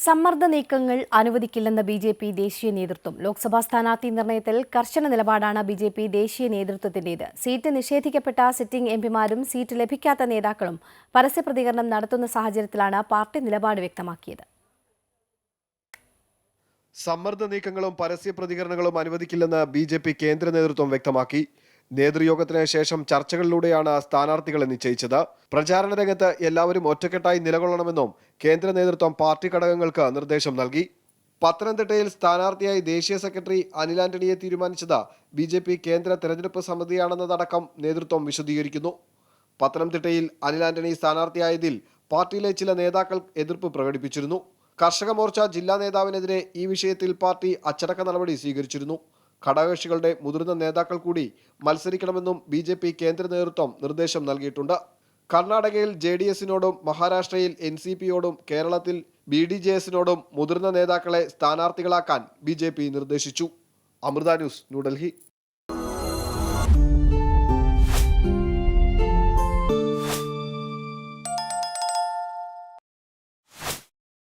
സമ്മർദ്ദ നീക്കങ്ങൾ അനുവദിക്കില്ലെന്ന ബി.ജെ.പി. ദേശീയ നേതൃത്വം. ലോക്സഭാ സ്ഥാനാർത്ഥി നിർണയത്തിൽ കർശന നിലപാടാണ് ബി.ജെ.പി. ദേശീയ നേതൃത്വത്തിന്റേത്. സീറ്റ് നിഷേധിക്കപ്പെട്ട സിറ്റിംഗ് എംപിമാരും സീറ്റ് ലഭിക്കാത്ത നേതാക്കളും പരസ്യപ്രതികരണം നടത്തുന്ന സാഹചര്യത്തിലാണ് പാർട്ടി നിലപാട് വ്യക്തമാക്കിയത്. സമ്മർദ്ദ നീക്കങ്ങളും പരസ്യപ്രതികരണങ്ങളും അനുവദിക്കില്ലെന്ന് ബി.ജെ.പി. കേന്ദ്ര നേതൃത്വം വ്യക്തമാക്കി. നേതൃയോഗത്തിന് ശേഷം ചർച്ചകളിലൂടെയാണ് സ്ഥാനാർത്ഥികളെ നിശ്ചയിച്ചത്. പ്രചാരണ രംഗത്ത് എല്ലാവരും ഒറ്റക്കെട്ടായി നിലകൊള്ളണമെന്നും കേന്ദ്ര നേതൃത്വം പാർട്ടി ഘടകങ്ങൾക്ക് നിർദ്ദേശം നൽകി. പത്തനംതിട്ടയിൽ സ്ഥാനാർത്ഥിയായി ദേശീയ സെക്രട്ടറി അനിൽ ആന്റണിയെ തീരുമാനിച്ചത് ബി.ജെ.പി. കേന്ദ്ര തെരഞ്ഞെടുപ്പ് സമിതിയാണെന്നതടക്കം നേതൃത്വം വിശദീകരിക്കുന്നു. പത്തനംതിട്ടയിൽ അനിൽ ആന്റണി സ്ഥാനാർത്ഥിയായതിൽ പാർട്ടിയിലെ ചില നേതാക്കൾ എതിർപ്പ് പ്രകടിപ്പിച്ചിരുന്നു. കർഷക മോർച്ച ജില്ലാ നേതാവിനെതിരെ ഈ വിഷയത്തിൽ പാർട്ടി അച്ചടക്ക നടപടി സ്വീകരിച്ചിരുന്നു. ഘടകകക്ഷികളുടെ മുതിർന്ന നേതാക്കൾ കൂടി മത്സരിക്കണമെന്നും ബി.ജെ.പി. കേന്ദ്ര നേതൃത്വം നിർദ്ദേശം നൽകിയിട്ടുണ്ട്. കർണാടകയിൽ JDS-നോടും മഹാരാഷ്ട്രയിൽ NCP-യോടും കേരളത്തിൽ BDJS-നോടും മുതിർന്ന നേതാക്കളെ സ്ഥാനാർത്ഥികളാക്കാൻ ബി.ജെ.പി. നിർദ്ദേശിച്ചു. അമൃത ന്യൂസ്, ന്യൂഡൽഹി.